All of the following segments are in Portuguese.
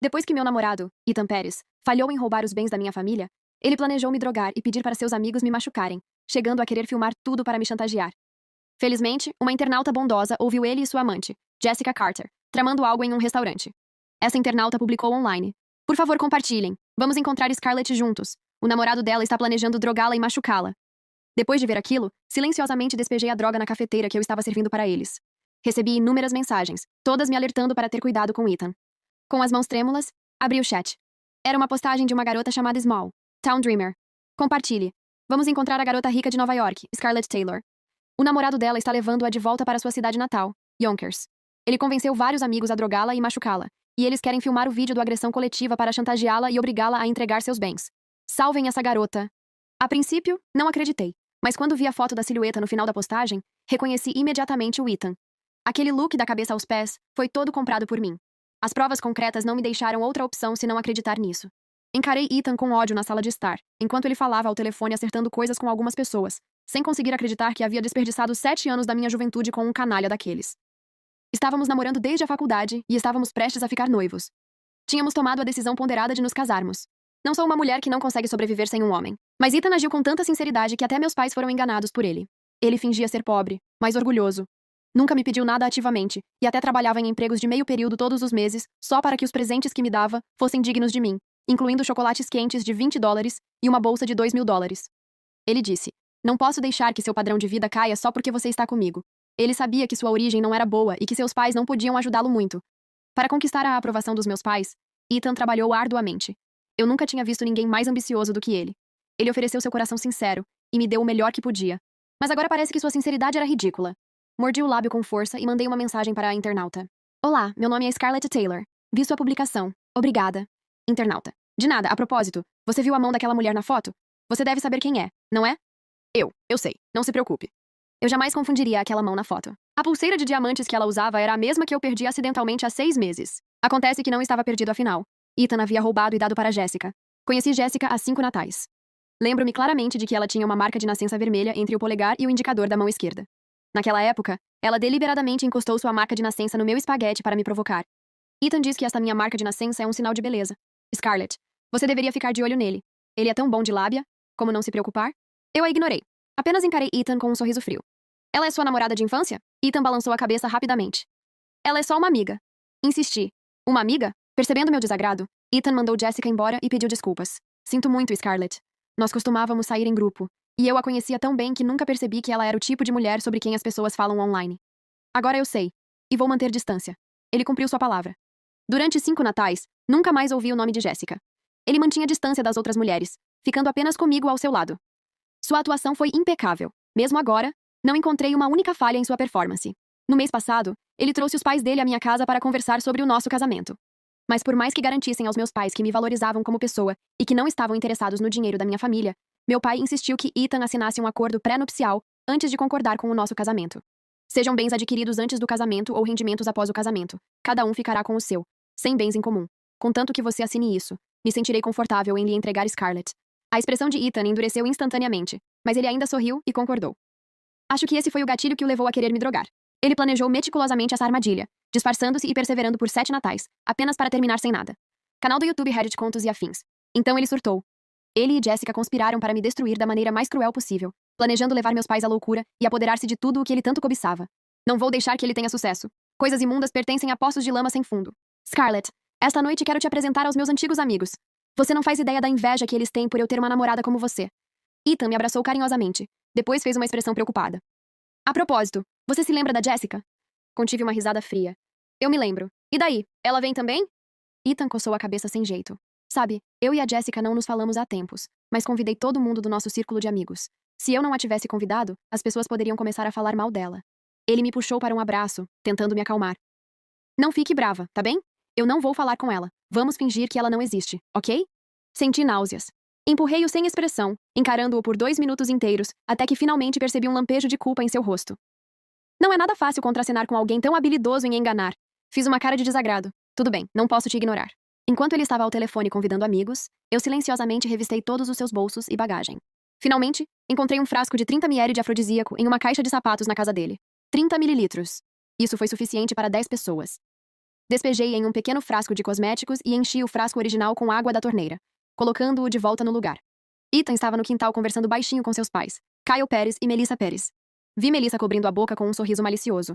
Depois que meu namorado, Ethan Pérez, falhou em roubar os bens da minha família, ele planejou me drogar e pedir para seus amigos me machucarem, chegando a querer filmar tudo para me chantagear. Felizmente, uma internauta bondosa ouviu ele e sua amante, Jessica Carter, tramando algo em um restaurante. Essa internauta publicou online: "Por favor, compartilhem. Vamos encontrar Scarlett juntos. O namorado dela está planejando drogá-la e machucá-la." Depois de ver aquilo, silenciosamente despejei a droga na cafeteira que eu estava servindo para eles. Recebi inúmeras mensagens, todas me alertando para ter cuidado com Ethan. Com as mãos trêmulas, abri o chat. Era uma postagem de uma garota chamada Small, Town Dreamer. "Compartilhe. Vamos encontrar a garota rica de Nova York, Scarlett Taylor. O namorado dela está levando-a de volta para sua cidade natal, Yonkers. Ele convenceu vários amigos a drogá-la e machucá-la, e eles querem filmar o vídeo da agressão coletiva para chantageá-la e obrigá-la a entregar seus bens. Salvem essa garota." A princípio, não acreditei, mas quando vi a foto da silhueta no final da postagem, reconheci imediatamente o Ethan. Aquele look da cabeça aos pés foi todo comprado por mim. As provas concretas não me deixaram outra opção senão acreditar nisso. Encarei Ethan com ódio na sala de estar, enquanto ele falava ao telefone acertando coisas com algumas pessoas, sem conseguir acreditar que havia desperdiçado 7 anos da minha juventude com um canalha daqueles. Estávamos namorando desde a faculdade e estávamos prestes a ficar noivos. Tínhamos tomado a decisão ponderada de nos casarmos. Não sou uma mulher que não consegue sobreviver sem um homem, mas Ethan agiu com tanta sinceridade que até meus pais foram enganados por ele. Ele fingia ser pobre, mas orgulhoso. Nunca me pediu nada ativamente, e até trabalhava em empregos de meio período todos os meses, só para que os presentes que me dava fossem dignos de mim, incluindo chocolates quentes de $20 e uma bolsa de $2.000. Ele disse: "Não posso deixar que seu padrão de vida caia só porque você está comigo." Ele sabia que sua origem não era boa e que seus pais não podiam ajudá-lo muito. Para conquistar a aprovação dos meus pais, Ethan trabalhou arduamente. Eu nunca tinha visto ninguém mais ambicioso do que ele. Ele ofereceu seu coração sincero e me deu o melhor que podia. Mas agora parece que sua sinceridade era ridícula. Mordi o lábio com força e mandei uma mensagem para a internauta. "Olá, meu nome é Scarlett Taylor. Vi sua publicação. Obrigada." Internauta: "De nada, a propósito, você viu a mão daquela mulher na foto? Você deve saber quem é, não é?" Eu sei, não se preocupe. Eu jamais confundiria aquela mão na foto. A pulseira de diamantes que ela usava era a mesma que eu perdi acidentalmente há 6 meses. Acontece que não estava perdido afinal. Ethan havia roubado e dado para Jessica. Conheci Jessica há 5 natais. Lembro-me claramente de que ela tinha uma marca de nascença vermelha entre o polegar e o indicador da mão esquerda. Naquela época, ela deliberadamente encostou sua marca de nascença no meu espaguete para me provocar. Ethan diz que esta minha marca de nascença é um sinal de beleza. Scarlett, você deveria ficar de olho nele. Ele é tão bom de lábia. Como não se preocupar? Eu a ignorei. Apenas encarei Ethan com um sorriso frio. "Ela é sua namorada de infância?" Ethan balançou a cabeça rapidamente. "Ela é só uma amiga." Insisti. "Uma amiga?" Percebendo meu desagrado, Ethan mandou Jessica embora e pediu desculpas. "Sinto muito, Scarlett. Nós costumávamos sair em grupo, e eu a conhecia tão bem que nunca percebi que ela era o tipo de mulher sobre quem as pessoas falam online. Agora eu sei, e vou manter distância." Ele cumpriu sua palavra. Durante 5 natais, nunca mais ouvi o nome de Jessica. Ele mantinha distância das outras mulheres, ficando apenas comigo ao seu lado. Sua atuação foi impecável. Mesmo agora, não encontrei uma única falha em sua performance. No mês passado, ele trouxe os pais dele à minha casa para conversar sobre o nosso casamento. Mas por mais que garantissem aos meus pais que me valorizavam como pessoa e que não estavam interessados no dinheiro da minha família, meu pai insistiu que Ethan assinasse um acordo pré-nupcial antes de concordar com o nosso casamento. Sejam bens adquiridos antes do casamento ou rendimentos após o casamento, cada um ficará com o seu, sem bens em comum. Contanto que você assine isso, me sentirei confortável em lhe entregar Scarlett. A expressão de Ethan endureceu instantaneamente, mas ele ainda sorriu e concordou. Acho que esse foi o gatilho que o levou a querer me drogar. Ele planejou meticulosamente essa armadilha, disfarçando-se e perseverando por 7 natais, apenas para terminar sem nada. Canal do YouTube Reddit Contos e Afins. Então ele surtou. Ele e Jessica conspiraram para me destruir da maneira mais cruel possível, planejando levar meus pais à loucura e apoderar-se de tudo o que ele tanto cobiçava. Não vou deixar que ele tenha sucesso. Coisas imundas pertencem a poços de lama sem fundo. Scarlett, esta noite quero te apresentar aos meus antigos amigos. Você não faz ideia da inveja que eles têm por eu ter uma namorada como você. Ethan me abraçou carinhosamente. Depois fez uma expressão preocupada. A propósito, você se lembra da Jessica? Contive uma risada fria. Eu me lembro. E daí? Ela vem também? Ethan coçou a cabeça sem jeito. Sabe, eu e a Jessica não nos falamos há tempos, mas convidei todo mundo do nosso círculo de amigos. Se eu não a tivesse convidado, as pessoas poderiam começar a falar mal dela. Ele me puxou para um abraço, tentando me acalmar. Não fique brava, tá bem? Eu não vou falar com ela. Vamos fingir que ela não existe, ok? Senti náuseas. Empurrei-o sem expressão, encarando-o por 2 minutos inteiros, até que finalmente percebi um lampejo de culpa em seu rosto. Não é nada fácil contracenar com alguém tão habilidoso em enganar. Fiz uma cara de desagrado. Tudo bem, não posso te ignorar. Enquanto ele estava ao telefone convidando amigos, eu silenciosamente revistei todos os seus bolsos e bagagem. Finalmente, encontrei um frasco de 30 ml de afrodisíaco em uma caixa de sapatos na casa dele. 30 mililitros. Isso foi suficiente para 10 pessoas. Despejei em um pequeno frasco de cosméticos e enchi o frasco original com água da torneira, colocando-o de volta no lugar. Ethan estava no quintal conversando baixinho com seus pais, Kyle Pérez e Melissa Pérez. Vi Melissa cobrindo a boca com um sorriso malicioso.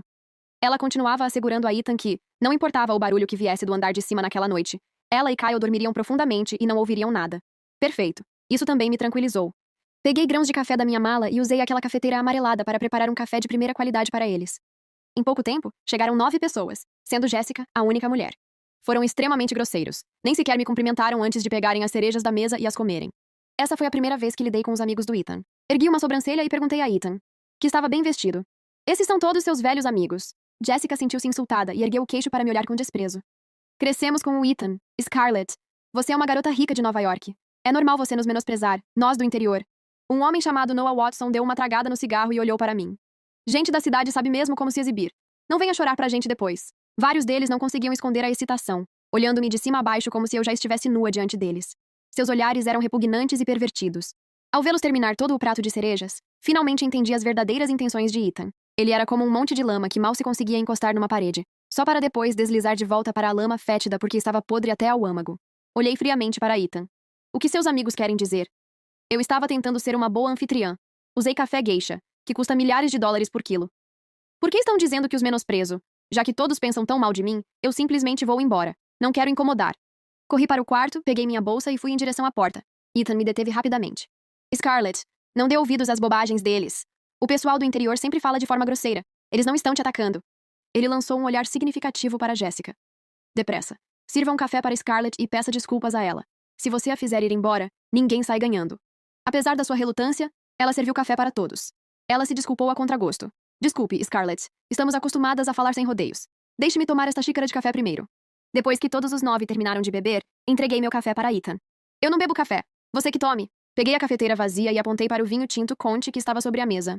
Ela continuava assegurando a Ethan que, não importava o barulho que viesse do andar de cima naquela noite, ela e Kyle dormiriam profundamente e não ouviriam nada. Perfeito. Isso também me tranquilizou. Peguei grãos de café da minha mala e usei aquela cafeteira amarelada para preparar um café de primeira qualidade para eles. Em pouco tempo, chegaram 9 pessoas, sendo Jéssica a única mulher. Foram extremamente grosseiros. Nem sequer me cumprimentaram antes de pegarem as cerejas da mesa e as comerem. Essa foi a primeira vez que lidei com os amigos do Ethan. Ergui uma sobrancelha e perguntei a Ethan, que estava bem vestido. Esses são todos seus velhos amigos. Jéssica sentiu-se insultada e ergueu o queixo para me olhar com desprezo. Crescemos com o Ethan, Scarlett. Você é uma garota rica de Nova York. É normal você nos menosprezar, nós do interior. Um homem chamado Noah Watson deu uma tragada no cigarro e olhou para mim. Gente da cidade sabe mesmo como se exibir. Não venha chorar pra gente depois. Vários deles não conseguiam esconder a excitação, olhando-me de cima a baixo como se eu já estivesse nua diante deles. Seus olhares eram repugnantes e pervertidos. Ao vê-los terminar todo o prato de cerejas, finalmente entendi as verdadeiras intenções de Ethan. Ele era como um monte de lama que mal se conseguia encostar numa parede, só para depois deslizar de volta para a lama fétida porque estava podre até ao âmago. Olhei friamente para Ethan. O que seus amigos querem dizer? Eu estava tentando ser uma boa anfitriã. Usei café geisha, que custa milhares de dólares por quilo. Por que estão dizendo que os menosprezo? Já que todos pensam tão mal de mim, eu simplesmente vou embora. Não quero incomodar. Corri para o quarto, peguei minha bolsa e fui em direção à porta. Ethan me deteve rapidamente. Scarlett, não dê ouvidos às bobagens deles. O pessoal do interior sempre fala de forma grosseira. Eles não estão te atacando. Ele lançou um olhar significativo para Jéssica. Depressa. Sirva um café para Scarlett e peça desculpas a ela. Se você a fizer ir embora, ninguém sai ganhando. Apesar da sua relutância, ela serviu café para todos. Ela se desculpou a contragosto. Desculpe, Scarlett. Estamos acostumadas a falar sem rodeios. Deixe-me tomar esta xícara de café primeiro. Depois que todos os 9 terminaram de beber, entreguei meu café para Ethan. Eu não bebo café. Você que tome. Peguei a cafeteira vazia e apontei para o vinho tinto Conte que estava sobre a mesa.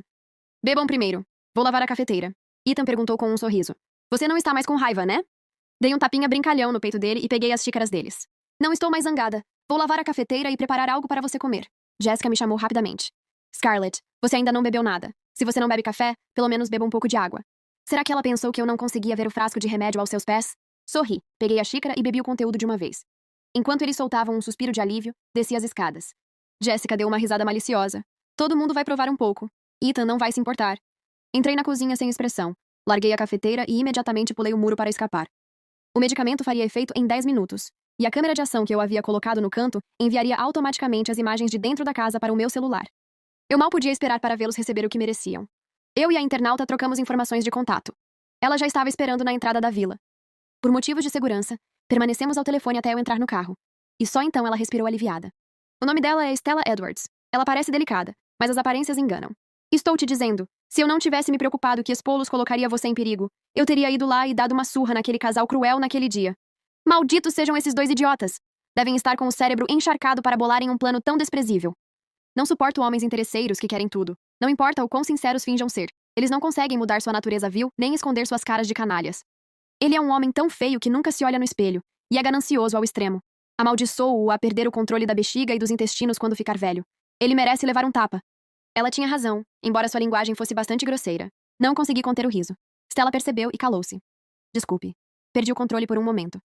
Bebam primeiro. Vou lavar a cafeteira. Ethan perguntou com um sorriso. Você não está mais com raiva, né? Dei um tapinha brincalhão no peito dele e peguei as xícaras deles. Não estou mais zangada. Vou lavar a cafeteira e preparar algo para você comer. Jéssica me chamou rapidamente. Scarlett, você ainda não bebeu nada. Se você não bebe café, pelo menos beba um pouco de água. Será que ela pensou que eu não conseguia ver o frasco de remédio aos seus pés? Sorri, peguei a xícara e bebi o conteúdo de uma vez. Enquanto eles soltavam um suspiro de alívio, desci as escadas. Jéssica deu uma risada maliciosa. Todo mundo vai provar um pouco. Ethan não vai se importar. Entrei na cozinha sem expressão. Larguei a cafeteira e imediatamente pulei o muro para escapar. O medicamento faria efeito em 10 minutos, e a câmera de ação que eu havia colocado no canto enviaria automaticamente as imagens de dentro da casa para o meu celular. Eu mal podia esperar para vê-los receber o que mereciam. Eu e a internauta trocamos informações de contato. Ela já estava esperando na entrada da vila. Por motivos de segurança, permanecemos ao telefone até eu entrar no carro. E só então ela respirou aliviada. O nome dela é Stella Edwards. Ela parece delicada, mas as aparências enganam. Estou te dizendo, se eu não tivesse me preocupado que expô-los colocaria você em perigo, eu teria ido lá e dado uma surra naquele casal cruel naquele dia. Malditos sejam esses 2 idiotas! Devem estar com o cérebro encharcado para bolarem um plano tão desprezível. Não suporto homens interesseiros que querem tudo. Não importa o quão sinceros finjam ser. Eles não conseguem mudar sua natureza vil, nem esconder suas caras de canalhas. Ele é um homem tão feio que nunca se olha no espelho, e é ganancioso ao extremo. Amaldiçoo-o a perder o controle da bexiga e dos intestinos quando ficar velho. Ele merece levar um tapa. Ela tinha razão, embora sua linguagem fosse bastante grosseira. Não consegui conter o riso. Stella percebeu e calou-se. Desculpe. Perdi o controle por um momento.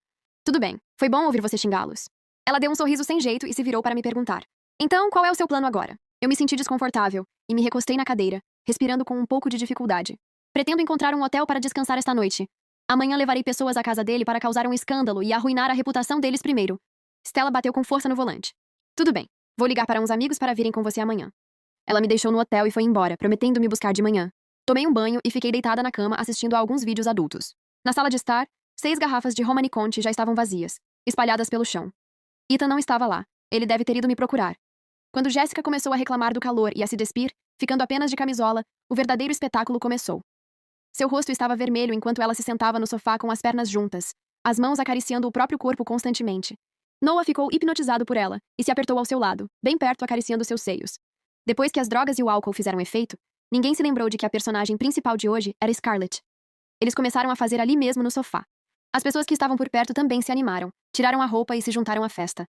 Tudo bem, foi bom ouvir você xingá-los. Ela deu um sorriso sem jeito e se virou para me perguntar. Então, qual é o seu plano agora? Eu me senti desconfortável e me recostei na cadeira, respirando com um pouco de dificuldade. Pretendo encontrar um hotel para descansar esta noite. Amanhã levarei pessoas à casa dele para causar um escândalo e arruinar a reputação deles primeiro. Stella bateu com força no volante. Tudo bem, vou ligar para uns amigos para virem com você amanhã. Ela me deixou no hotel e foi embora, prometendo me buscar de manhã. Tomei um banho e fiquei deitada na cama assistindo a alguns vídeos adultos. Na sala de estar, 6 garrafas de Romanée Conti já estavam vazias, espalhadas pelo chão. Ethan não estava lá. Ele deve ter ido me procurar. Quando Jéssica começou a reclamar do calor e a se despir, ficando apenas de camisola, o verdadeiro espetáculo começou. Seu rosto estava vermelho enquanto ela se sentava no sofá com as pernas juntas, as mãos acariciando o próprio corpo constantemente. Noah ficou hipnotizado por ela e se apertou ao seu lado, bem perto acariciando seus seios. Depois que as drogas e o álcool fizeram efeito, ninguém se lembrou de que a personagem principal de hoje era Scarlett. Eles começaram a fazer ali mesmo no sofá. As pessoas que estavam por perto também se animaram, tiraram a roupa e se juntaram à festa.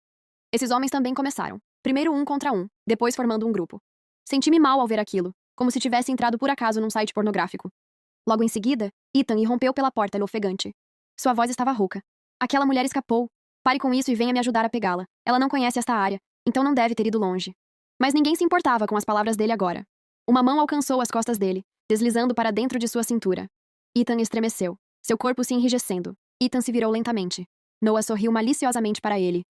Esses homens também começaram. Primeiro um contra um, depois formando um grupo. Senti-me mal ao ver aquilo, como se tivesse entrado por acaso num site pornográfico. Logo em seguida, Ethan irrompeu pela porta ofegante. Sua voz estava rouca. Aquela mulher escapou. Pare com isso e venha me ajudar a pegá-la. Ela não conhece esta área, então não deve ter ido longe. Mas ninguém se importava com as palavras dele agora. Uma mão alcançou as costas dele, deslizando para dentro de sua cintura. Ethan estremeceu, seu corpo se enrijecendo. Ethan se virou lentamente. Noah sorriu maliciosamente para ele.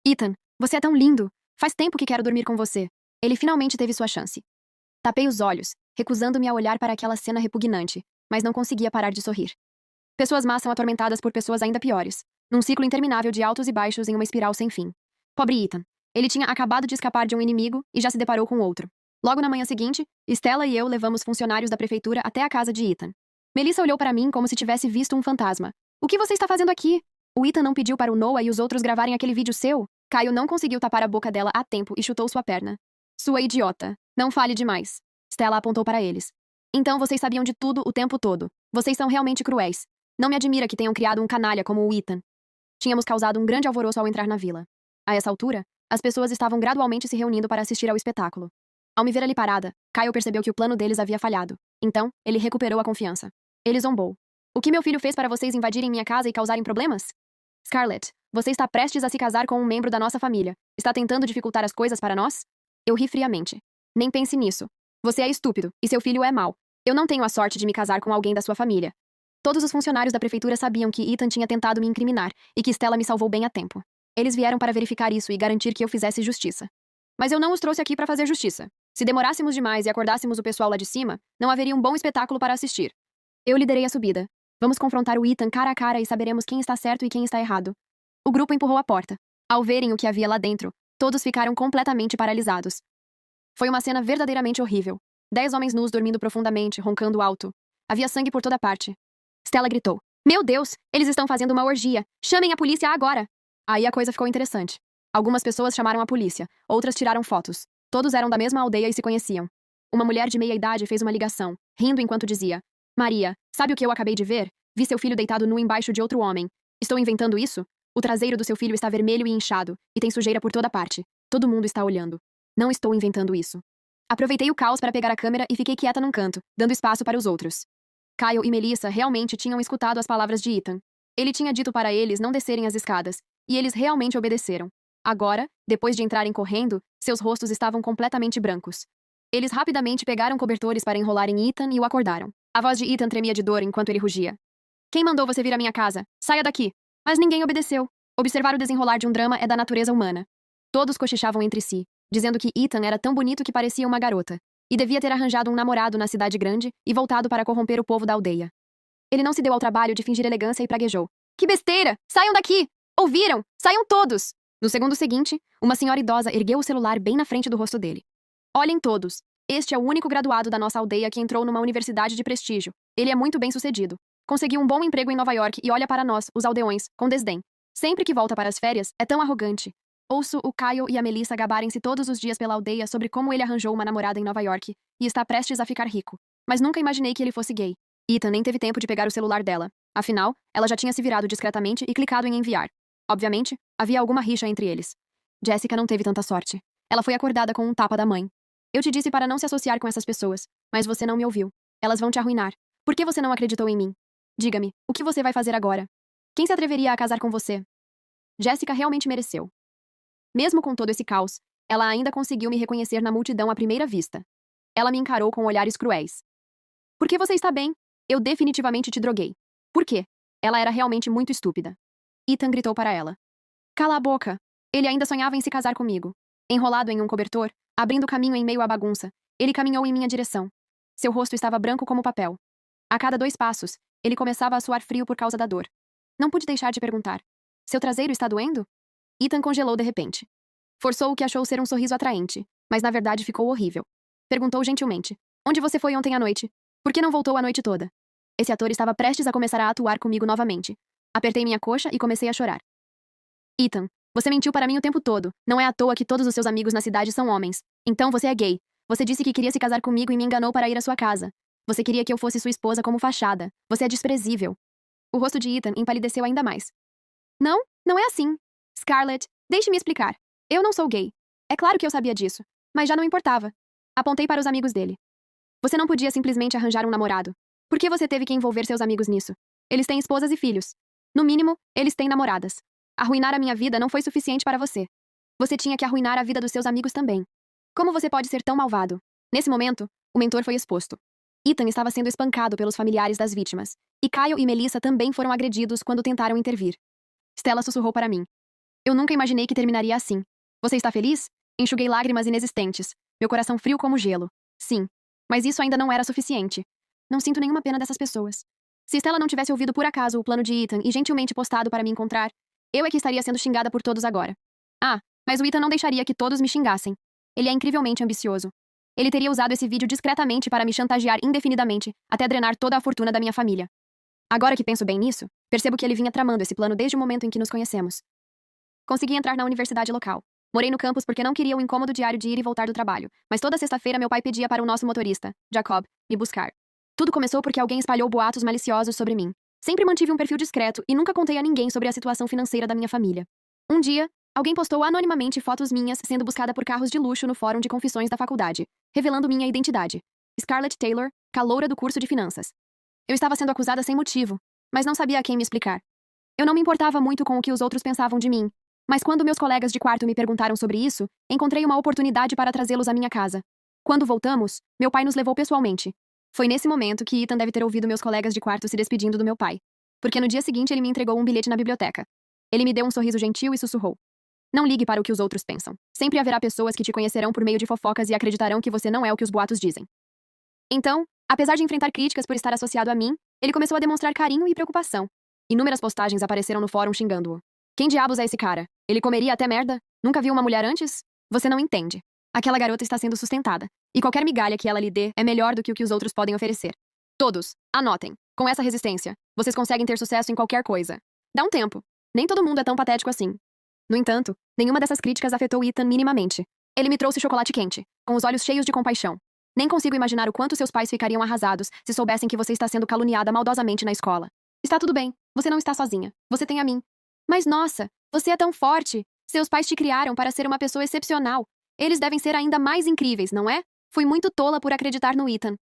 Ethan, você é tão lindo! Faz tempo que quero dormir com você. Ele finalmente teve sua chance. Tapei os olhos, recusando-me a olhar para aquela cena repugnante, mas não conseguia parar de sorrir. Pessoas más são atormentadas por pessoas ainda piores, num ciclo interminável de altos e baixos em uma espiral sem fim. Pobre Ethan. Ele tinha acabado de escapar de um inimigo e já se deparou com outro. Logo na manhã seguinte, Stella e eu levamos funcionários da prefeitura até a casa de Ethan. Melissa olhou para mim como se tivesse visto um fantasma. O que você está fazendo aqui? O Ethan não pediu para o Noah e os outros gravarem aquele vídeo seu? Caio não conseguiu tapar a boca dela a tempo e chutou sua perna. Sua idiota. Não fale demais. Stella apontou para eles. Então vocês sabiam de tudo o tempo todo. Vocês são realmente cruéis. Não me admira que tenham criado um canalha como o Ethan. Tínhamos causado um grande alvoroço ao entrar na vila. A essa altura, as pessoas estavam gradualmente se reunindo para assistir ao espetáculo. Ao me ver ali parada, Kyle percebeu que o plano deles havia falhado. Então, ele recuperou a confiança. Ele zombou. O que meu filho fez para vocês invadirem minha casa e causarem problemas? Scarlett, você está prestes a se casar com um membro da nossa família. Está tentando dificultar as coisas para nós? Eu ri friamente. Nem pense nisso. Você é estúpido, e seu filho é mau. Eu não tenho a sorte de me casar com alguém da sua família. Todos os funcionários da prefeitura sabiam que Ethan tinha tentado me incriminar e que Stella me salvou bem a tempo. Eles vieram para verificar isso e garantir que eu fizesse justiça. Mas eu não os trouxe aqui para fazer justiça. Se demorássemos demais e acordássemos o pessoal lá de cima, não haveria um bom espetáculo para assistir. Eu liderei a subida. Vamos confrontar o Ethan cara a cara e saberemos quem está certo e quem está errado. O grupo empurrou a porta. Ao verem o que havia lá dentro, todos ficaram completamente paralisados. Foi uma cena verdadeiramente horrível. 10 homens nus dormindo profundamente, roncando alto. Havia sangue por toda parte. Stella gritou. Meu Deus, eles estão fazendo uma orgia. Chamem a polícia agora! Aí a coisa ficou interessante. Algumas pessoas chamaram a polícia, outras tiraram fotos. Todos eram da mesma aldeia e se conheciam. Uma mulher de meia idade fez uma ligação, rindo enquanto dizia: Maria, sabe o que eu acabei de ver? Vi seu filho deitado nu embaixo de outro homem. Estou inventando isso? O traseiro do seu filho está vermelho e inchado, e tem sujeira por toda parte. Todo mundo está olhando. Não estou inventando isso. Aproveitei o caos para pegar a câmera e fiquei quieta num canto, dando espaço para os outros. Kyle e Melissa realmente tinham escutado as palavras de Ethan. Ele tinha dito para eles não descerem as escadas, e eles realmente obedeceram. Agora, depois de entrarem correndo, seus rostos estavam completamente brancos. Eles rapidamente pegaram cobertores para enrolar em Ethan e o acordaram. A voz de Ethan tremia de dor enquanto ele rugia. Quem mandou você vir à minha casa? Saia daqui! Mas ninguém obedeceu. Observar o desenrolar de um drama é da natureza humana. Todos cochichavam entre si, dizendo que Ethan era tão bonito que parecia uma garota, e devia ter arranjado um namorado na cidade grande e voltado para corromper o povo da aldeia. Ele não se deu ao trabalho de fingir elegância e praguejou. Que besteira! Saiam daqui! Ouviram? Saiam todos! No segundo seguinte, uma senhora idosa ergueu o celular bem na frente do rosto dele. Olhem todos. Este é o único graduado da nossa aldeia que entrou numa universidade de prestígio. Ele é muito bem-sucedido. Conseguiu um bom emprego em Nova York e olha para nós, os aldeões, com desdém. Sempre que volta para as férias, é tão arrogante. Ouço o Kyle e a Melissa gabarem-se todos os dias pela aldeia sobre como ele arranjou uma namorada em Nova York e está prestes a ficar rico. Mas nunca imaginei que ele fosse gay. Ethan nem teve tempo de pegar o celular dela. Afinal, ela já tinha se virado discretamente e clicado em enviar. Obviamente, havia alguma rixa entre eles. Jessica não teve tanta sorte. Ela foi acordada com um tapa da mãe. Eu te disse para não se associar com essas pessoas, mas você não me ouviu. Elas vão te arruinar. Por que você não acreditou em mim? Diga-me, o que você vai fazer agora? Quem se atreveria a casar com você? Jessica realmente mereceu. Mesmo com todo esse caos, ela ainda conseguiu me reconhecer na multidão à primeira vista. Ela me encarou com olhares cruéis. Por que você está bem? Eu definitivamente te droguei. Por quê? Ela era realmente muito estúpida. Ethan gritou para ela. Cala a boca. Ele ainda sonhava em se casar comigo. Enrolado em um cobertor, abrindo caminho em meio à bagunça, ele caminhou em minha direção. Seu rosto estava branco como papel. A cada 2 passos, ele começava a suar frio por causa da dor. Não pude deixar de perguntar. Seu traseiro está doendo? Ethan congelou de repente. Forçou o que achou ser um sorriso atraente, mas na verdade ficou horrível. Perguntou gentilmente. Onde você foi ontem à noite? Por que não voltou a noite toda? Esse ator estava prestes a começar a atuar comigo novamente. Apertei minha coxa e comecei a chorar. Ethan, você mentiu para mim o tempo todo. Não é à toa que todos os seus amigos na cidade são homens. Então você é gay. Você disse que queria se casar comigo e me enganou para ir à sua casa. Você queria que eu fosse sua esposa como fachada. Você é desprezível. O rosto de Ethan empalideceu ainda mais. Não, não é assim. Scarlett, deixe-me explicar. Eu não sou gay. É claro que eu sabia disso, mas já não importava. Apontei para os amigos dele. Você não podia simplesmente arranjar um namorado. Por que você teve que envolver seus amigos nisso? Eles têm esposas e filhos. No mínimo, eles têm namoradas. Arruinar a minha vida não foi suficiente para você. Você tinha que arruinar a vida dos seus amigos também. Como você pode ser tão malvado? Nesse momento, o mentor foi exposto. Ethan estava sendo espancado pelos familiares das vítimas, e Kyle e Melissa também foram agredidos quando tentaram intervir. Stella sussurrou para mim. Eu nunca imaginei que terminaria assim. Você está feliz? Enxuguei lágrimas inexistentes, meu coração frio como gelo. Sim. Mas isso ainda não era suficiente. Não sinto nenhuma pena dessas pessoas. Se Stella não tivesse ouvido por acaso o plano de Ethan e gentilmente postado para me encontrar, eu é que estaria sendo xingada por todos agora. Ah, mas o Ethan não deixaria que todos me xingassem. Ele é incrivelmente ambicioso. Ele teria usado esse vídeo discretamente para me chantagear indefinidamente, até drenar toda a fortuna da minha família. Agora que penso bem nisso, percebo que ele vinha tramando esse plano desde o momento em que nos conhecemos. Consegui entrar na universidade local. Morei no campus porque não queria o incômodo diário de ir e voltar do trabalho, mas toda sexta-feira meu pai pedia para o nosso motorista, Jacob, me buscar. Tudo começou porque alguém espalhou boatos maliciosos sobre mim. Sempre mantive um perfil discreto e nunca contei a ninguém sobre a situação financeira da minha família. Um dia, alguém postou anonimamente fotos minhas sendo buscada por carros de luxo no fórum de confissões da faculdade, revelando minha identidade. Scarlett Taylor, caloura do curso de finanças. Eu estava sendo acusada sem motivo, mas não sabia a quem me explicar. Eu não me importava muito com o que os outros pensavam de mim, mas quando meus colegas de quarto me perguntaram sobre isso, encontrei uma oportunidade para trazê-los à minha casa. Quando voltamos, meu pai nos levou pessoalmente. Foi nesse momento que Ethan deve ter ouvido meus colegas de quarto se despedindo do meu pai, porque no dia seguinte ele me entregou um bilhete na biblioteca. Ele me deu um sorriso gentil e sussurrou. Não ligue para o que os outros pensam. Sempre haverá pessoas que te conhecerão por meio de fofocas e acreditarão que você não é o que os boatos dizem. Então, apesar de enfrentar críticas por estar associado a mim, ele começou a demonstrar carinho e preocupação. Inúmeras postagens apareceram no fórum xingando-o. Quem diabos é esse cara? Ele comeria até merda? Nunca viu uma mulher antes? Você não entende. Aquela garota está sendo sustentada, e qualquer migalha que ela lhe dê é melhor do que o que os outros podem oferecer. Todos, anotem. Com essa resistência, vocês conseguem ter sucesso em qualquer coisa. Dá um tempo. Nem todo mundo é tão patético assim. No entanto, nenhuma dessas críticas afetou Ethan minimamente. Ele me trouxe chocolate quente, com os olhos cheios de compaixão. Nem consigo imaginar o quanto seus pais ficariam arrasados se soubessem que você está sendo caluniada maldosamente na escola. Está tudo bem. Você não está sozinha. Você tem a mim. Mas nossa, você é tão forte. Seus pais te criaram para ser uma pessoa excepcional. Eles devem ser ainda mais incríveis, não é? Fui muito tola por acreditar no Ethan.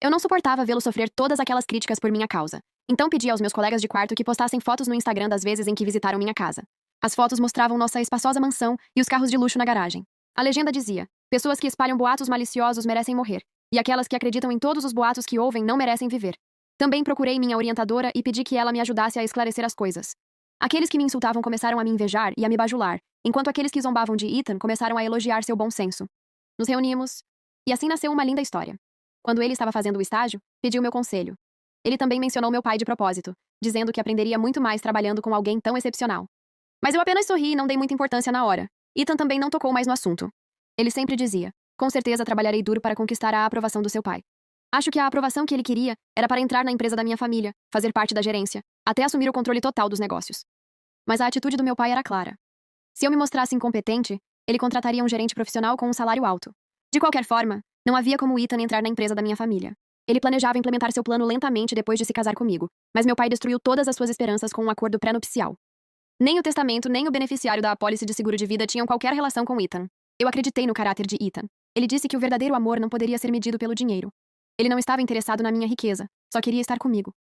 Eu não suportava vê-lo sofrer todas aquelas críticas por minha causa. Então pedi aos meus colegas de quarto que postassem fotos no Instagram das vezes em que visitaram minha casa. As fotos mostravam nossa espaçosa mansão e os carros de luxo na garagem. A legenda dizia: pessoas que espalham boatos maliciosos merecem morrer, e aquelas que acreditam em todos os boatos que ouvem não merecem viver. Também procurei minha orientadora e pedi que ela me ajudasse a esclarecer as coisas. Aqueles que me insultavam começaram a me invejar e a me bajular, enquanto aqueles que zombavam de Ethan começaram a elogiar seu bom senso. Nos reunimos, e assim nasceu uma linda história. Quando ele estava fazendo o estágio, pediu meu conselho. Ele também mencionou meu pai de propósito, dizendo que aprenderia muito mais trabalhando com alguém tão excepcional. Mas eu apenas sorri e não dei muita importância na hora. Ethan também não tocou mais no assunto. Ele sempre dizia: com certeza trabalharei duro para conquistar a aprovação do seu pai. Acho que a aprovação que ele queria era para entrar na empresa da minha família, fazer parte da gerência, até assumir o controle total dos negócios. Mas a atitude do meu pai era clara. Se eu me mostrasse incompetente, ele contrataria um gerente profissional com um salário alto. De qualquer forma, não havia como Ethan entrar na empresa da minha família. Ele planejava implementar seu plano lentamente depois de se casar comigo, mas meu pai destruiu todas as suas esperanças com um acordo pré-nupcial. Nem o testamento nem o beneficiário da apólice de seguro de vida tinham qualquer relação com Ethan. Eu acreditei no caráter de Ethan. Ele disse que o verdadeiro amor não poderia ser medido pelo dinheiro. Ele não estava interessado na minha riqueza, só queria estar comigo.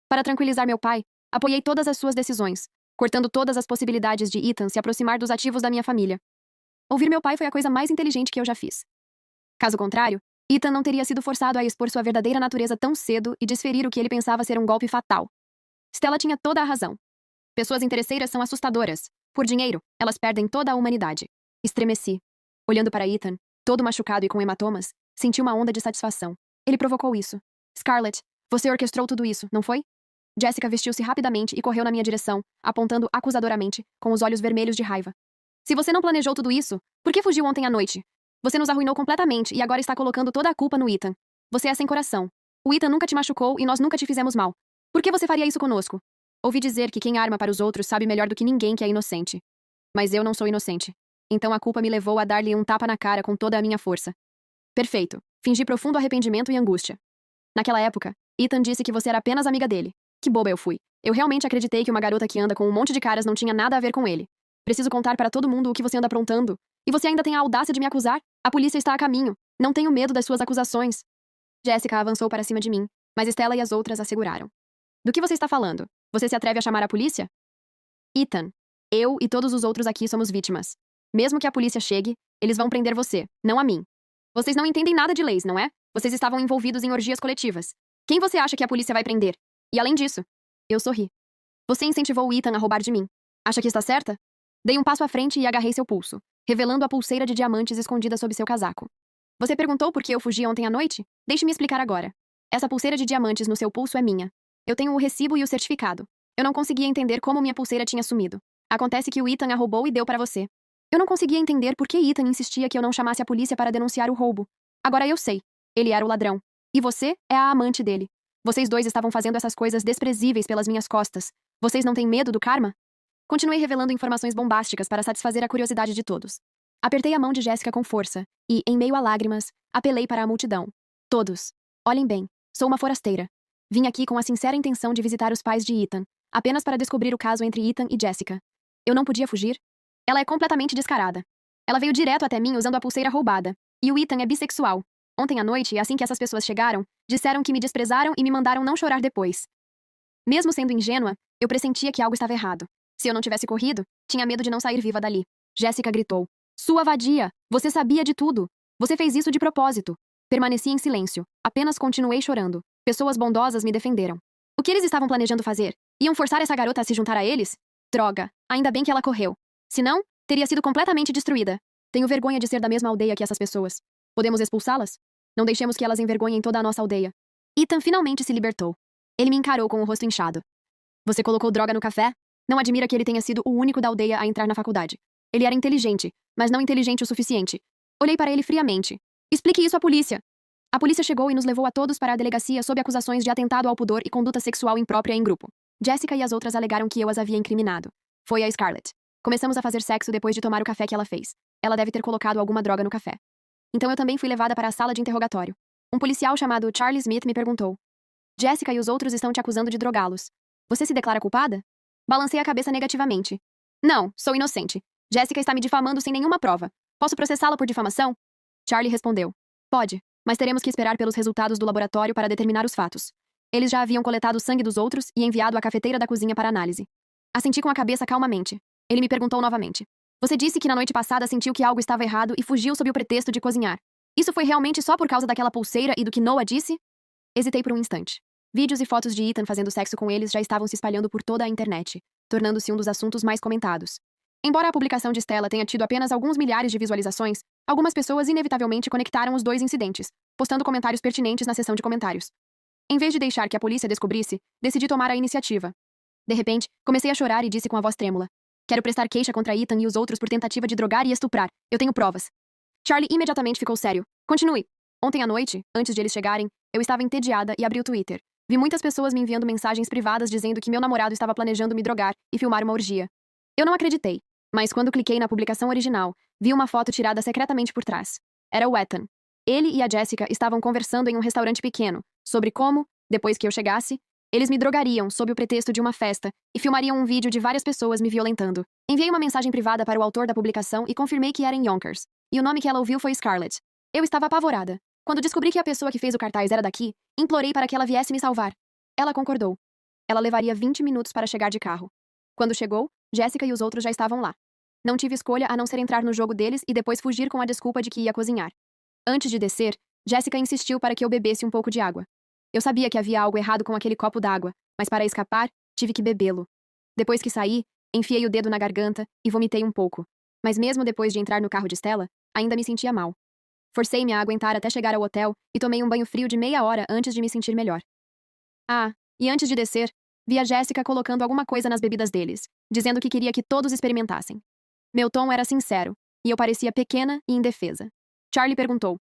Para tranquilizar meu pai, apoiei todas as suas decisões, cortando todas as possibilidades de Ethan se aproximar dos ativos da minha família. Ouvir meu pai foi a coisa mais inteligente que eu já fiz. Caso contrário, Ethan não teria sido forçado a expor sua verdadeira natureza tão cedo e desferir o que ele pensava ser um golpe fatal. Stella tinha toda a razão. Pessoas interesseiras são assustadoras. Por dinheiro, elas perdem toda a humanidade. Estremeci. Olhando para Ethan, todo machucado e com hematomas, senti uma onda de satisfação. Ele provocou isso. Scarlett, você orquestrou tudo isso, não foi? Jessica vestiu-se rapidamente e correu na minha direção, apontando acusadoramente, com os olhos vermelhos de raiva. Se você não planejou tudo isso, por que fugiu ontem à noite? Você nos arruinou completamente e agora está colocando toda a culpa no Ethan. Você é sem coração. O Ethan nunca te machucou e nós nunca te fizemos mal. Por que você faria isso conosco? Ouvi dizer que quem arma para os outros sabe melhor do que ninguém que é inocente. Mas eu não sou inocente. Então a culpa me levou a dar-lhe um tapa na cara com toda a minha força. Perfeito. Fingi profundo arrependimento e angústia. Naquela época, Ethan disse que você era apenas amiga dele. Que boba eu fui. Eu realmente acreditei que uma garota que anda com um monte de caras não tinha nada a ver com ele. Preciso contar para todo mundo o que você anda aprontando. E você ainda tem a audácia de me acusar? A polícia está a caminho. Não tenho medo das suas acusações. Jessica avançou para cima de mim, mas Stella e as outras a seguraram. Do que você está falando? Você se atreve a chamar a polícia? Ethan, eu e todos os outros aqui somos vítimas. Mesmo que a polícia chegue, eles vão prender você, não a mim. Vocês não entendem nada de leis, não é? Vocês estavam envolvidos em orgias coletivas. Quem você acha que a polícia vai prender? E além disso, eu sorri. Você incentivou o Ethan a roubar de mim. Acha que está certa? Dei um passo à frente e agarrei seu pulso, revelando a pulseira de diamantes escondida sob seu casaco. Você perguntou por que eu fugi ontem à noite? Deixe-me explicar agora. Essa pulseira de diamantes no seu pulso é minha. Eu tenho o recibo e o certificado. Eu não conseguia entender como minha pulseira tinha sumido. Acontece que o Ethan a roubou e deu para você. Eu não conseguia entender por que Ethan insistia que eu não chamasse a polícia para denunciar o roubo. Agora eu sei. Ele era o ladrão. E você é a amante dele. Vocês dois estavam fazendo essas coisas desprezíveis pelas minhas costas. Vocês não têm medo do karma? Continuei revelando informações bombásticas para satisfazer a curiosidade de todos. Apertei a mão de Jéssica com força e, em meio a lágrimas, apelei para a multidão. Todos. Olhem bem. Sou uma forasteira. Vim aqui com a sincera intenção de visitar os pais de Ethan, apenas para descobrir o caso entre Ethan e Jessica. Eu não podia fugir? Ela é completamente descarada. Ela veio direto até mim usando a pulseira roubada. E o Ethan é bissexual. Ontem à noite, assim que essas pessoas chegaram, disseram que me desprezaram e me mandaram não chorar depois. Mesmo sendo ingênua, eu pressentia que algo estava errado. Se eu não tivesse corrido, tinha medo de não sair viva dali. Jéssica gritou. Sua vadia! Você sabia de tudo! Você fez isso de propósito! Permaneci em silêncio. Apenas continuei chorando. Pessoas bondosas me defenderam. O que eles estavam planejando fazer? Iam forçar essa garota a se juntar a eles? Droga! Ainda bem que ela correu. Se não, teria sido completamente destruída. Tenho vergonha de ser da mesma aldeia que essas pessoas. Podemos expulsá-las? Não deixemos que elas envergonhem toda a nossa aldeia. Ethan finalmente se libertou. Ele me encarou com o rosto inchado. Você colocou droga no café? Não admira que ele tenha sido o único da aldeia a entrar na faculdade. Ele era inteligente, mas não inteligente o suficiente. Olhei para ele friamente. Explique isso à polícia. A polícia chegou e nos levou a todos para a delegacia sob acusações de atentado ao pudor e conduta sexual imprópria em grupo. Jessica e as outras alegaram que eu as havia incriminado. Foi a Scarlett. Começamos a fazer sexo depois de tomar o café que ela fez. Ela deve ter colocado alguma droga no café. Então eu também fui levada para a sala de interrogatório. Um policial chamado Charlie Smith me perguntou. Jessica e os outros estão te acusando de drogá-los. Você se declara culpada? Balancei a cabeça negativamente. Não, sou inocente. Jessica está me difamando sem nenhuma prova. Posso processá-la por difamação? Charlie respondeu. Pode, mas teremos que esperar pelos resultados do laboratório para determinar os fatos. Eles já haviam coletado o sangue dos outros e enviado à cafeteira da cozinha para análise. Assenti com a cabeça calmamente. Ele me perguntou novamente. Você disse que na noite passada sentiu que algo estava errado e fugiu sob o pretexto de cozinhar. Isso foi realmente só por causa daquela pulseira e do que Noah disse? Hesitei por um instante. Vídeos e fotos de Ethan fazendo sexo com eles já estavam se espalhando por toda a internet, tornando-se um dos assuntos mais comentados. Embora a publicação de Stella tenha tido apenas alguns milhares de visualizações, algumas pessoas inevitavelmente conectaram os dois incidentes, postando comentários pertinentes na seção de comentários. Em vez de deixar que a polícia descobrisse, decidi tomar a iniciativa. De repente, comecei a chorar e disse com a voz trêmula. Quero prestar queixa contra Ethan e os outros por tentativa de drogar e estuprar. Eu tenho provas. Charlie imediatamente ficou sério. Continue. Ontem à noite, antes de eles chegarem, eu estava entediada e abri o Twitter. Vi muitas pessoas me enviando mensagens privadas dizendo que meu namorado estava planejando me drogar e filmar uma orgia. Eu não acreditei, mas quando cliquei na publicação original, vi uma foto tirada secretamente por trás. Era o Ethan. Ele e a Jessica estavam conversando em um restaurante pequeno, sobre como, depois que eu chegasse, eles me drogariam sob o pretexto de uma festa e filmariam um vídeo de várias pessoas me violentando. Enviei uma mensagem privada para o autor da publicação e confirmei que era em Yonkers. E o nome que ela ouviu foi Scarlett. Eu estava apavorada. Quando descobri que a pessoa que fez o cartaz era daqui, implorei para que ela viesse me salvar. Ela concordou. Ela levaria 20 minutos para chegar de carro. Quando chegou, Jessica e os outros já estavam lá. Não tive escolha a não ser entrar no jogo deles e depois fugir com a desculpa de que ia cozinhar. Antes de descer, Jessica insistiu para que eu bebesse um pouco de água. Eu sabia que havia algo errado com aquele copo d'água, mas para escapar, tive que bebê-lo. Depois que saí, enfiei o dedo na garganta e vomitei um pouco. Mas mesmo depois de entrar no carro de Stella, ainda me sentia mal. Forcei-me a aguentar até chegar ao hotel e tomei um banho frio de meia hora antes de me sentir melhor. Ah, e antes de descer, vi a Jessica colocando alguma coisa nas bebidas deles, dizendo que queria que todos experimentassem. Meu tom era sincero, e eu parecia pequena e indefesa. Charlie perguntou.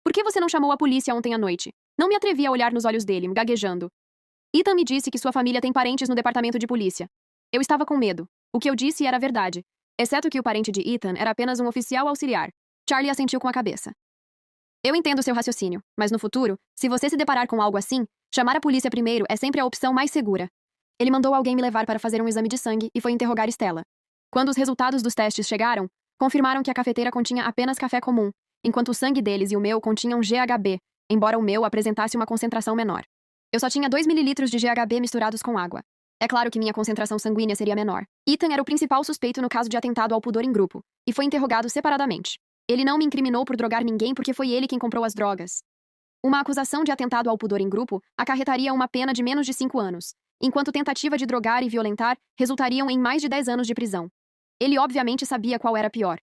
Por que você não chamou a polícia ontem à noite? Não me atrevi a olhar nos olhos dele, gaguejando. Ethan me disse que sua família tem parentes no departamento de polícia. Eu estava com medo. O que eu disse era verdade, exceto que o parente de Ethan era apenas um oficial auxiliar. Charlie assentiu com a cabeça. Eu entendo seu raciocínio, mas no futuro, se você se deparar com algo assim, chamar a polícia primeiro é sempre a opção mais segura. Ele mandou alguém me levar para fazer um exame de sangue e foi interrogar Stella. Quando os resultados dos testes chegaram, confirmaram que a cafeteira continha apenas café comum, enquanto o sangue deles e o meu continham GHB, embora o meu apresentasse uma concentração menor. Eu só tinha 2 mililitros de GHB misturados com água. É claro que minha concentração sanguínea seria menor. Ethan era o principal suspeito no caso de atentado ao pudor em grupo, e foi interrogado separadamente. Ele não me incriminou por drogar ninguém porque foi ele quem comprou as drogas. Uma acusação de atentado ao pudor em grupo acarretaria uma pena de menos de 5 anos, enquanto tentativa de drogar e violentar resultariam em mais de 10 anos de prisão. Ele obviamente sabia qual era pior.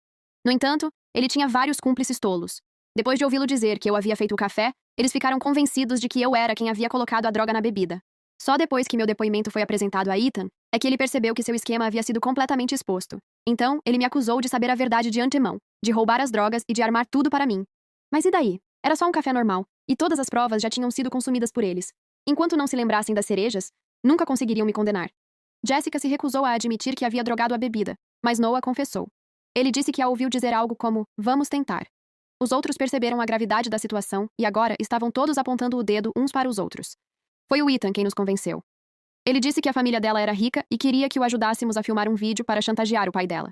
No entanto, ele tinha vários cúmplices tolos. Depois de ouvi-lo dizer que eu havia feito o café, eles ficaram convencidos de que eu era quem havia colocado a droga na bebida. Só depois que meu depoimento foi apresentado a Ethan, é que ele percebeu que seu esquema havia sido completamente exposto. Então, ele me acusou de saber a verdade de antemão, de roubar as drogas e de armar tudo para mim. Mas e daí? Era só um café normal, e todas as provas já tinham sido consumidas por eles. Enquanto não se lembrassem das cerejas, nunca conseguiriam me condenar. Jessica se recusou a admitir que havia drogado a bebida, mas Noah confessou. Ele disse que a ouviu dizer algo como, vamos tentar. Os outros perceberam a gravidade da situação e agora estavam todos apontando o dedo uns para os outros. Foi o Ethan quem nos convenceu. Ele disse que a família dela era rica e queria que o ajudássemos a filmar um vídeo para chantagear o pai dela.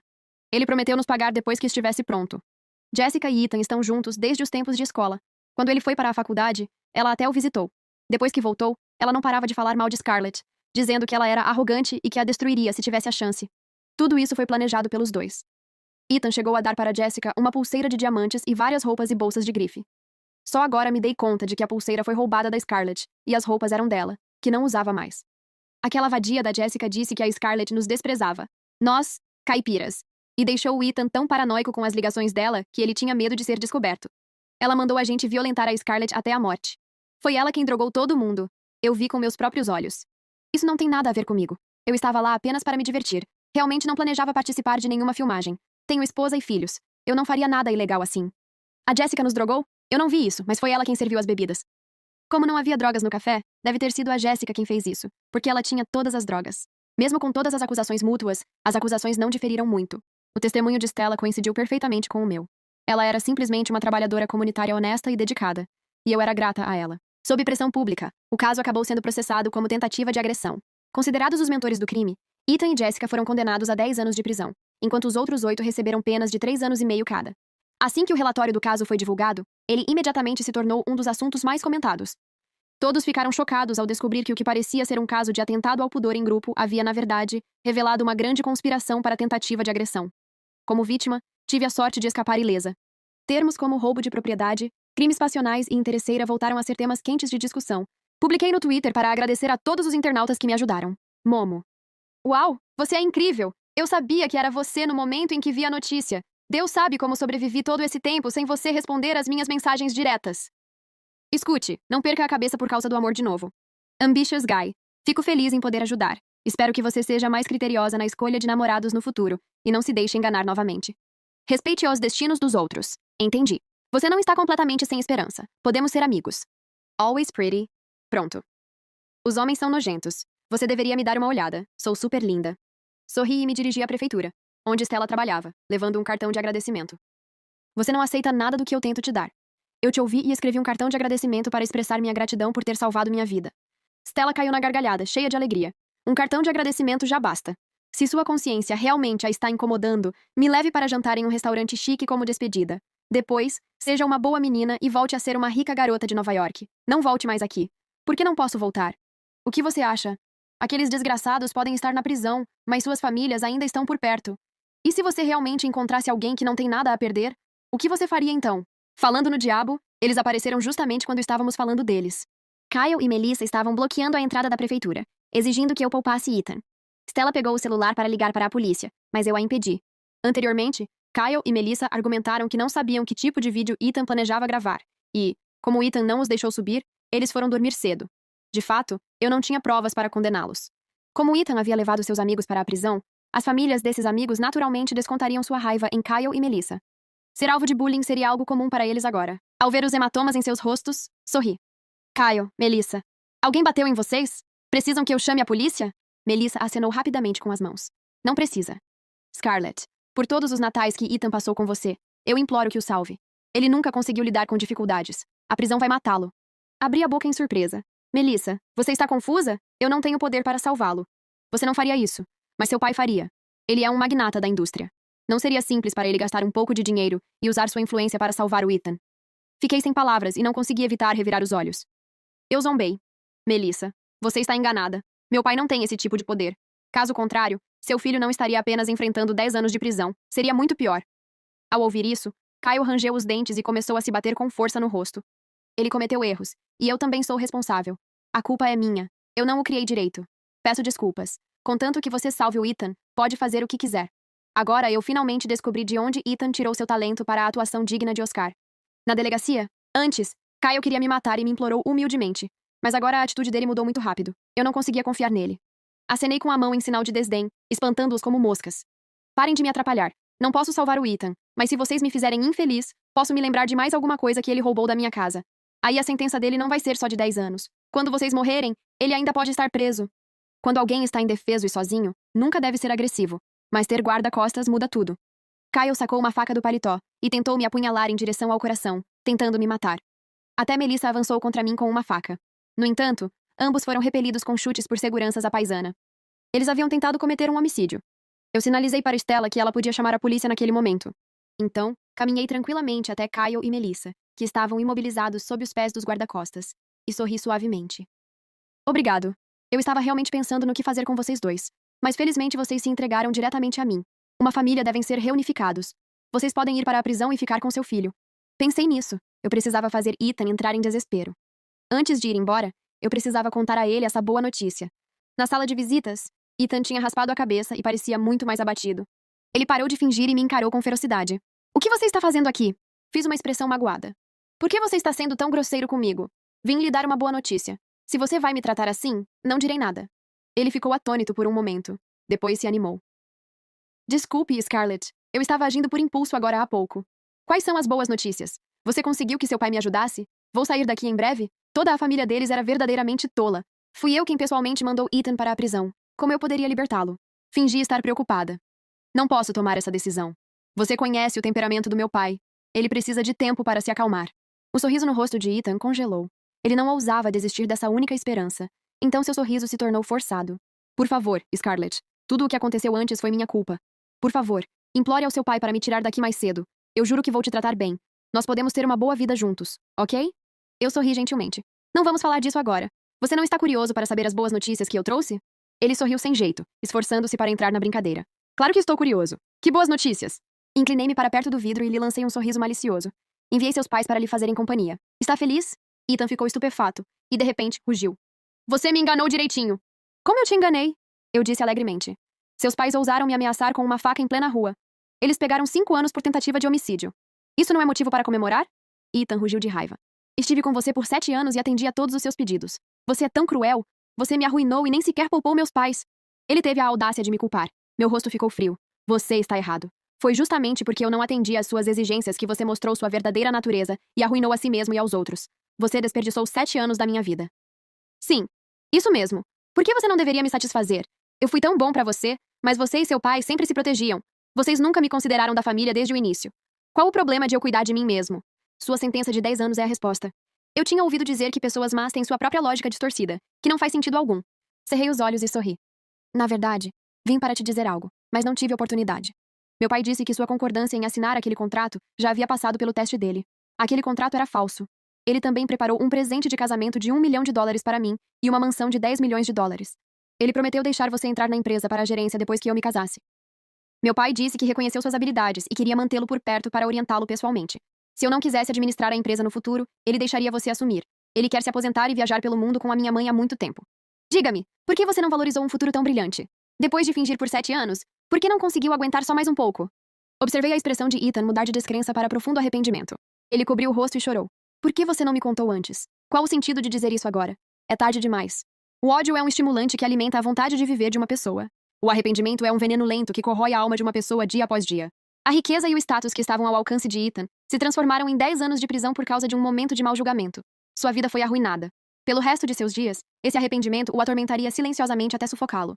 Ele prometeu nos pagar depois que estivesse pronto. Jessica e Ethan estão juntos desde os tempos de escola. Quando ele foi para a faculdade, ela até o visitou. Depois que voltou, ela não parava de falar mal de Scarlett, dizendo que ela era arrogante e que a destruiria se tivesse a chance. Tudo isso foi planejado pelos dois. Ethan chegou a dar para Jessica uma pulseira de diamantes e várias roupas e bolsas de grife. Só agora me dei conta de que a pulseira foi roubada da Scarlett, e as roupas eram dela, que não usava mais. Aquela vadia da Jessica disse que a Scarlett nos desprezava. Nós, caipiras. E deixou o Ethan tão paranoico com as ligações dela que ele tinha medo de ser descoberto. Ela mandou a gente violentar a Scarlett até a morte. Foi ela quem drogou todo mundo. Eu vi com meus próprios olhos. Isso não tem nada a ver comigo. Eu estava lá apenas para me divertir. Realmente não planejava participar de nenhuma filmagem. Tenho esposa e filhos. Eu não faria nada ilegal assim. A Jessica nos drogou? Eu não vi isso, mas foi ela quem serviu as bebidas. Como não havia drogas no café, deve ter sido a Jessica quem fez isso, porque ela tinha todas as drogas. Mesmo com todas as acusações mútuas, as acusações não diferiram muito. O testemunho de Stella coincidiu perfeitamente com o meu. Ela era simplesmente uma trabalhadora comunitária honesta e dedicada, e eu era grata a ela. Sob pressão pública, o caso acabou sendo processado como tentativa de agressão. Considerados os mentores do crime, Ethan e Jessica foram condenados a 10 anos de prisão, enquanto os outros 8 receberam penas de 3 anos e meio cada. Assim que o relatório do caso foi divulgado, ele imediatamente se tornou um dos assuntos mais comentados. Todos ficaram chocados ao descobrir que o que parecia ser um caso de atentado ao pudor em grupo havia, na verdade, revelado uma grande conspiração para a tentativa de agressão. Como vítima, tive a sorte de escapar ilesa. Termos como roubo de propriedade, crimes passionais e interesseira voltaram a ser temas quentes de discussão. Publiquei no Twitter para agradecer a todos os internautas que me ajudaram. Momo. Uau, você é incrível! Eu sabia que era você no momento em que vi a notícia. Deus sabe como sobrevivi todo esse tempo sem você responder às minhas mensagens diretas. Escute, não perca a cabeça por causa do amor de novo. Ambitious Guy. Fico feliz em poder ajudar. Espero que você seja mais criteriosa na escolha de namorados no futuro e não se deixe enganar novamente. Respeite os destinos dos outros. Entendi. Você não está completamente sem esperança. Podemos ser amigos. Always pretty. Pronto. Os homens são nojentos. Você deveria me dar uma olhada. Sou super linda. Sorri e me dirigi à prefeitura, onde Stella trabalhava, levando um cartão de agradecimento. Você não aceita nada do que eu tento te dar. Eu te ouvi e escrevi um cartão de agradecimento para expressar minha gratidão por ter salvado minha vida. Stella caiu na gargalhada, cheia de alegria. Um cartão de agradecimento já basta. Se sua consciência realmente a está incomodando, me leve para jantar em um restaurante chique como despedida. Depois, seja uma boa menina e volte a ser uma rica garota de Nova York. Não volte mais aqui. Por que não posso voltar? O que você acha? Aqueles desgraçados podem estar na prisão, mas suas famílias ainda estão por perto. E se você realmente encontrasse alguém que não tem nada a perder? O que você faria então? Falando no diabo, eles apareceram justamente quando estávamos falando deles. Kyle e Melissa estavam bloqueando a entrada da prefeitura, exigindo que eu poupasse Ethan. Stella pegou o celular para ligar para a polícia, mas eu a impedi. Anteriormente, Kyle e Melissa argumentaram que não sabiam que tipo de vídeo Ethan planejava gravar, e, como Ethan não os deixou subir, eles foram dormir cedo. De fato, eu não tinha provas para condená-los. Como Ethan havia levado seus amigos para a prisão, as famílias desses amigos naturalmente descontariam sua raiva em Kyle e Melissa. Ser alvo de bullying seria algo comum para eles agora. Ao ver os hematomas em seus rostos, sorri. Kyle, Melissa. Alguém bateu em vocês? Precisam que eu chame a polícia? Melissa acenou rapidamente com as mãos. Não precisa. Scarlett, por todos os natais que Ethan passou com você, eu imploro que o salve. Ele nunca conseguiu lidar com dificuldades. A prisão vai matá-lo. Abri a boca em surpresa. Melissa, você está confusa? Eu não tenho poder para salvá-lo. Você não faria isso, mas seu pai faria. Ele é um magnata da indústria. Não seria simples para ele gastar um pouco de dinheiro e usar sua influência para salvar o Ethan. Fiquei sem palavras e não consegui evitar revirar os olhos. Eu zombei. Melissa, você está enganada. Meu pai não tem esse tipo de poder. Caso contrário, seu filho não estaria apenas enfrentando 10 anos de prisão. Seria muito pior. Ao ouvir isso, Kyle rangeu os dentes e começou a se bater com força no rosto. Ele cometeu erros, e eu também sou responsável. A culpa é minha. Eu não o criei direito. Peço desculpas. Contanto que você salve o Ethan, pode fazer o que quiser. Agora eu finalmente descobri de onde Ethan tirou seu talento para a atuação digna de Oscar. Na delegacia, antes, Kyle queria me matar e me implorou humildemente. Mas agora a atitude dele mudou muito rápido. Eu não conseguia confiar nele. Acenei com a mão em sinal de desdém, espantando-os como moscas. Parem de me atrapalhar. Não posso salvar o Ethan, mas se vocês me fizerem infeliz, posso me lembrar de mais alguma coisa que ele roubou da minha casa. Aí a sentença dele não vai ser só de 10 anos. Quando vocês morrerem, ele ainda pode estar preso. Quando alguém está indefeso e sozinho, nunca deve ser agressivo. Mas ter guarda-costas muda tudo. Kyle sacou uma faca do paletó e tentou me apunhalar em direção ao coração, tentando me matar. Até Melissa avançou contra mim com uma faca. No entanto, ambos foram repelidos com chutes por seguranças à paisana. Eles haviam tentado cometer um homicídio. Eu sinalizei para Stella que ela podia chamar a polícia naquele momento. Então, caminhei tranquilamente até Kyle e Melissa, que estavam imobilizados sob os pés dos guarda-costas, e sorri suavemente. Obrigado. Eu estava realmente pensando no que fazer com vocês dois. Mas felizmente vocês se entregaram diretamente a mim. Uma família devem ser reunificados. Vocês podem ir para a prisão e ficar com seu filho. Pensei nisso. Eu precisava fazer Ethan entrar em desespero. Antes de ir embora, eu precisava contar a ele essa boa notícia. Na sala de visitas, Ethan tinha raspado a cabeça e parecia muito mais abatido. Ele parou de fingir e me encarou com ferocidade. O que você está fazendo aqui? Fiz uma expressão magoada. Por que você está sendo tão grosseiro comigo? Vim lhe dar uma boa notícia. Se você vai me tratar assim, não direi nada. Ele ficou atônito por um momento. Depois se animou. Desculpe, Scarlett. Eu estava agindo por impulso agora há pouco. Quais são as boas notícias? Você conseguiu que seu pai me ajudasse? Vou sair daqui em breve? Toda a família deles era verdadeiramente tola. Fui eu quem pessoalmente mandou Ethan para a prisão. Como eu poderia libertá-lo? Fingi estar preocupada. Não posso tomar essa decisão. Você conhece o temperamento do meu pai. Ele precisa de tempo para se acalmar. O sorriso no rosto de Ethan congelou. Ele não ousava desistir dessa única esperança. Então seu sorriso se tornou forçado. Por favor, Scarlett. Tudo o que aconteceu antes foi minha culpa. Por favor, implore ao seu pai para me tirar daqui mais cedo. Eu juro que vou te tratar bem. Nós podemos ter uma boa vida juntos, ok? Eu sorri gentilmente. Não vamos falar disso agora. Você não está curioso para saber as boas notícias que eu trouxe? Ele sorriu sem jeito, esforçando-se para entrar na brincadeira. Claro que estou curioso. Que boas notícias! Inclinei-me para perto do vidro e lhe lancei um sorriso malicioso. Enviei seus pais para lhe fazerem companhia. Está feliz? Ethan ficou estupefato e, de repente, rugiu. Você me enganou direitinho. Como eu te enganei? Eu disse alegremente. Seus pais ousaram me ameaçar com uma faca em plena rua. Eles pegaram 5 anos por tentativa de homicídio. Isso não é motivo para comemorar? Ethan rugiu de raiva. Estive com você por 7 anos e atendi a todos os seus pedidos. Você é tão cruel. Você me arruinou e nem sequer poupou meus pais. Ele teve a audácia de me culpar. Meu rosto ficou frio. Você está errado. Foi justamente porque eu não atendi às suas exigências que você mostrou sua verdadeira natureza e arruinou a si mesmo e aos outros. Você desperdiçou 7 anos da minha vida. Sim, isso mesmo. Por que você não deveria me satisfazer? Eu fui tão bom pra você, mas você e seu pai sempre se protegiam. Vocês nunca me consideraram da família desde o início. Qual o problema de eu cuidar de mim mesmo? Sua sentença de 10 anos é a resposta. Eu tinha ouvido dizer que pessoas más têm sua própria lógica distorcida, que não faz sentido algum. Cerrei os olhos e sorri. Na verdade, vim para te dizer algo, mas não tive oportunidade. Meu pai disse que sua concordância em assinar aquele contrato já havia passado pelo teste dele. Aquele contrato era falso. Ele também preparou um presente de casamento de $1 milhão para mim e uma mansão de $10 milhões. Ele prometeu deixar você entrar na empresa para a gerência depois que eu me casasse. Meu pai disse que reconheceu suas habilidades e queria mantê-lo por perto para orientá-lo pessoalmente. Se eu não quisesse administrar a empresa no futuro, ele deixaria você assumir. Ele quer se aposentar e viajar pelo mundo com a minha mãe há muito tempo. Diga-me, por que você não valorizou um futuro tão brilhante? Depois de fingir por 7 anos, por que não conseguiu aguentar só mais um pouco? Observei a expressão de Ethan mudar de descrença para profundo arrependimento. Ele cobriu o rosto e chorou. Por que você não me contou antes? Qual o sentido de dizer isso agora? É tarde demais. O ódio é um estimulante que alimenta a vontade de viver de uma pessoa. O arrependimento é um veneno lento que corrói a alma de uma pessoa dia após dia. A riqueza e o status que estavam ao alcance de Ethan se transformaram em 10 anos de prisão por causa de um momento de mau julgamento. Sua vida foi arruinada. Pelo resto de seus dias, esse arrependimento o atormentaria silenciosamente até sufocá-lo.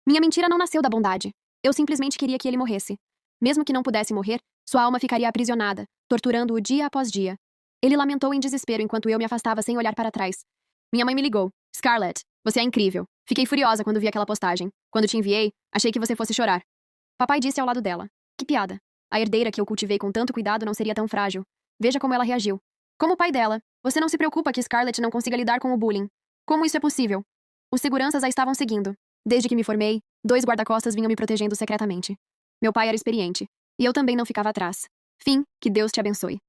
Minha mentira não nasceu da bondade. Eu simplesmente queria que ele morresse. Mesmo que não pudesse morrer, sua alma ficaria aprisionada, torturando-o dia após dia. Ele lamentou em desespero enquanto eu me afastava sem olhar para trás. Minha mãe me ligou. Scarlett, você é incrível. Fiquei furiosa quando vi aquela postagem. Quando te enviei, achei que você fosse chorar. Papai disse ao lado dela. Que piada. A herdeira que eu cultivei com tanto cuidado não seria tão frágil. Veja como ela reagiu. Como o pai dela, você não se preocupa que Scarlett não consiga lidar com o bullying. Como isso é possível? Os seguranças a estavam seguindo. Desde que me formei, 2 guarda-costas vinham me protegendo secretamente. Meu pai era experiente. E eu também não ficava atrás. Fim, que Deus te abençoe.